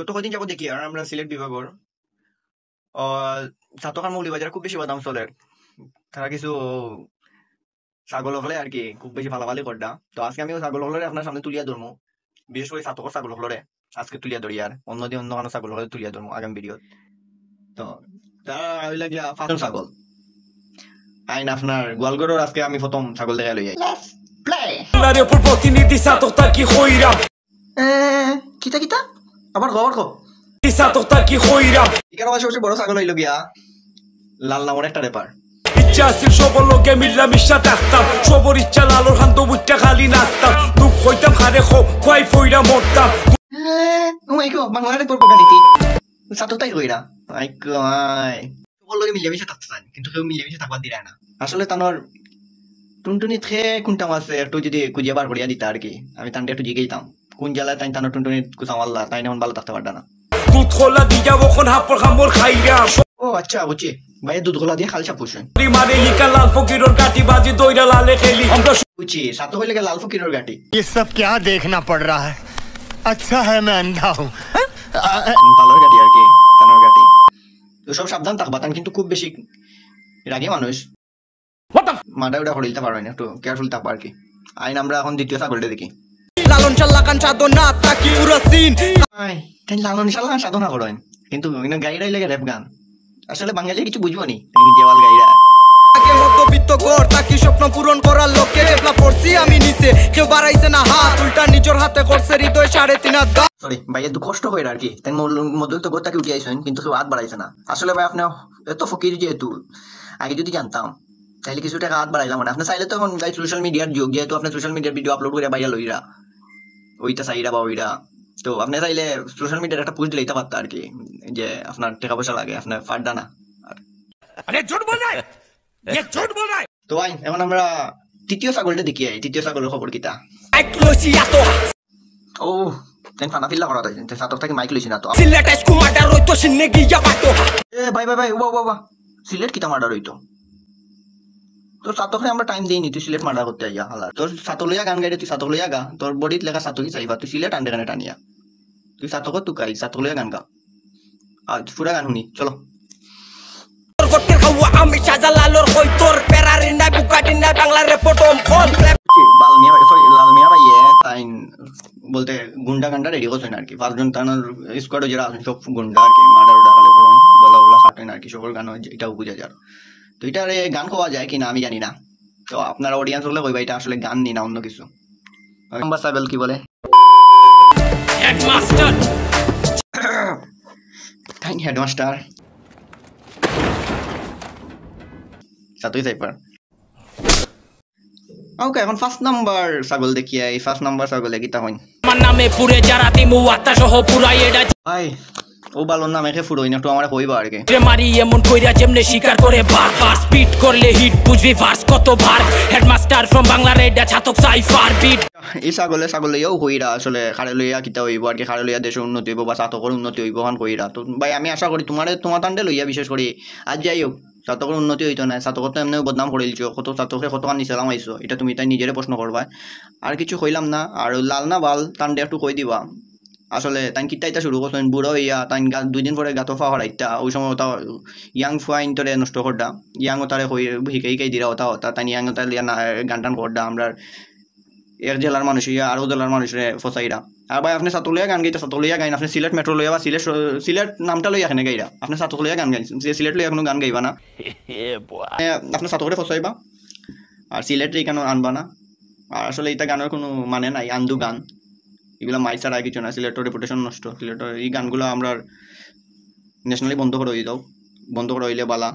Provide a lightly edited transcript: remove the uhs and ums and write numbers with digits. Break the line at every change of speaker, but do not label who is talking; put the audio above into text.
গত কদিন যাবো দেখি আর আমরা সিলেট বিভাগের ছাতকার মৌলিবাজারে খুব বেশি বাদাম চলে। তারা কিছু ছাগল হলে আর কি খুব বেশি ভালাভালি করডা। তো আজকে আমিও ছাগল হলে আপনার সামনে তুলিয়া ধরবো, বিশেষ করে ছাতকর ছাগল হলে আজকে তুলিয়া ধরি, আর অন্যদিন অন্য কোনো ছাগল হলে তুলিয়া ধরবো আগামী ভিডিও। তো তারা হইলা গিয়া ফাটন ছাগল আইন আপনার গোয়ালগড়ের আজকে আমি প্রথম ছাগল দেখা লই যাই।
প্রতিনিধি ছাতকতা কি হইরা
কিতা কিতা আবার খবর কো
ছাতকতা কি হইরা
এখানে সবচেয়ে বড় ছাগল হইল গিয়া লাল নামের একটা রেপার।
ইচ্ছা আছিল সবর লগে মিল্লা মিশা থাকতাম, সবর ইচ্ছা লালর খান্ত বুটটা খালি নাচতাম, দুঃখ হইতাম হারে খোয়াই ফইরা মরতাম।
বাংলাদেশ পড়বো গানিতি ছাতকতাই কইরা লগে মিলেমিশে থাকতে চান, কিন্তু কেউ মিলেমিশে থাকবার দিলায় না। আসলে তানোর টুনটুনি খেয়ে কোনটা আছে একটু যদি খুঁজে বার করিয়া দিতা আর কি, আমি তানটা একটু জিগেইতাম কোন জেলায় তাই তানোর টুনটুনি কুচাম আল্লাহ তাই এমন ভালো থাকতে পারতা না।
দুধ খোলা দিয়া ওখন হাপর খামর খাইরা।
ও আচ্ছা বুঝছি, ভাই দুধ গোলা দিয়ে খালসা পুষেন
মারে লিকা লাল ফকিরর গাটি বাজি দইরা লালে খেলি আমরা
বুঝছি। সাত হইলে লাল ফকিরের গাটি।
ये सब क्या देखना पड़ रहा है? अच्छा है मैं अंधा हूँ।
ভালোর গাটি আর কি, তানোর গাটি। তো সব সাবধান থাকবা, তান কিন্তু খুব বেশি রাগী মানুষ, মাথা ওটা করে দিতে পারবে না, একটু কেয়ারফুল থাকবা আর কি। আইন আমরা এখন দ্বিতীয় ছাগলটা দেখি।
লালন চাল্লাকান সাধনা তাকি পুরো সিন
তাই লালন ইনশাল্লাহ সাধনা করেন, কিন্তু গাইরাই লাগে র্যাপ গান। আসলে বাঙালি কিছু বুঝবো নি দেওয়াল গাইরা
আগে মধ্যবিত্ত ঘর তাকি স্বপ্ন পূরণ করার লক্ষ্যে ডেভেলপ করছি আমি নিচে, কেউ বাড়াইছে না হাত, উল্টা নিজের হাতে করছে হৃদয় 3.5 হাত।
সরি ভাই একটু কষ্ট হয়ে আর কি, তাই মধ্যবিত্ত ঘর তাকে উঠে আইসেন, কিন্তু কেউ হাত বাড়াইছে না। আসলে ভাই আপনি এত ফকির যেহেতু আগে যদি জানতাম তাহলে কিছু টাকা হাত বাড়াইলাম না। আপনি চাইলে তো এখন ভাই সোশ্যাল মিডিয়ার যুগ, যেহেতু আপনি সোশ্যাল মিডিয়ার ভিডিও আপলোড করে বাইরা লইরা ওইটা চাইরা বা ওইটা, তো আপনি চাইলে সোশ্যাল মিডিয়ার একটা পোস্ট দিতে পারতা আর কি, যে আপনার টাকা পয়সা লাগে, আপনার ফাড্ডা না। তো ভাই এখন আমরা তৃতীয় ছাগলটা দেখি। তৃতীয় ছাগলের খবর কিতা? ও ফানা ফিল্লা করা তাই সাতক থেকে মাইক লইছি না তো। ভাই ভাই ভাই বাবা সিলেট কিতা মার্ডার হইতো? তো সাতকে আমরা টাইম দিইনি, তুই সিলেট মার্ডার করতে আইয়া হালা। তোর সাতক লইয়া গান গাইলে তুই সাতক লইয়া গা, তোর বডিত লেখা সাতকই চাইবা, তুই সিলেট আন্ডে গানে টানিয়া তুই সাতক তুই গাই সাতক লইয়া গান গা। আর পুরা গান শুনি চলো।
আমি শাহজালালর কই তোর পেরারিন নাই বুকাটিন নাই বাংলা রেপোর্টম ফোন
লাল মিয়া ভাই, সরি লাল মিয়া ভাই তাই বলতে গুন্ডা গান্ডা রেডি করছেন আর কি। পাঁচজন তানোর স্কোয়াডও যারা আছেন সব গুন্ডা আর কি, মার্ডার ডাকালে পড়েন গলা গলা কাটেন আর কি, সকল গান এটাও বুঝা যায়। তো এটা গান খাওয়া যায় কিনা আমি জানি না, তো আপনারা অডিয়েন্স হলে কইবা এটা আসলে গান নি না অন্য কিছু। নাম্বার সাইবেল কি বলে
হেডমাস্টার
থ্যাংক হেডমাস্টার সাতই সাইপার। ওকে এখন ফার্স্ট নাম্বার ছাগল দেখি। এই ফার্স্ট নাম্বার ছাগলে কিতা হইন
আমার নামে পুরে যারা তিমু আত্মা সহ পুরাই এটা
ভাই ও বালন নাম একে ফুড়ই না, একটু আমার কইবা আর কি।
মারি এমন কইরা যেমনে শিকার করে বারবার স্পিড করলে হিট বুঝবি ফার্স্ট কতবার। হেডমাস্টার ফ্রম বাংলা রেডা ছাতক সাইফার বিট।
এই ছাগল লইয়াও কইরা আসলে খাড়ে লইয়া কিতা হইব আর কি, খাড়ে লইয়া দেশের উন্নতি হইব বা ছাতকের উন্নতি হইব কারণ কইরা। তো ভাই আমি আশা করি তোমার টান্ডে লইয়া বিশেষ করে আজ যাই হোক ছাতকের উন্নতি হইতো না। ছাতকর তো এমনিও বদনাম করে দিচ্ছ, কত ছাতকে কত কান নিচে লামাইছো, এটা তুমি তাই নিজেরে প্রশ্ন করবা। আর কিছু কইলাম না। আর লাল না বাল টান্ডে একটু কই দিবা। আসলে তাই কিতা ইতা শুরু করছেন বুড়ো হইয়া, তাই 2 দিন পরে গাতো ফা হরাইতা, ওই সময় ওটা ইয়াং ফুয়াইন তোরে নষ্ট করডা, ইয়াং তারে হিকাই দিরা ওটা তাই ইয়াং তার গান টান করডা। আমরা এক জেলার মানুষ ইয়া আরো জেলার মানুষরে ফসাইরা। আর ভাই আপনি সাতলিয়া গান গাইতে সাতলিয়া গাইন, আপনি সিলেট মেট্রো লইয়া বা সিলেট নামটা লইয়া এখানে গাইরা, আপনি সাতলিয়া গান গাইছেন, সিলেট লইয়া কোনো গান গাইবা না, আপনি সাতকরে ফসাইবা আর সিলেট এখানে আনবা না। আর আসলে এটা গানের কোনো মানে নাই, আন্দু গান এগুলো মাই ছাড়া কিছু না। সিলেটের রেপুটেশন নষ্ট, সিলেটের এই গানগুলো আমরা ন্যাশনালি বন্ধ করে দাও, বন্ধ করে হইলে বালা।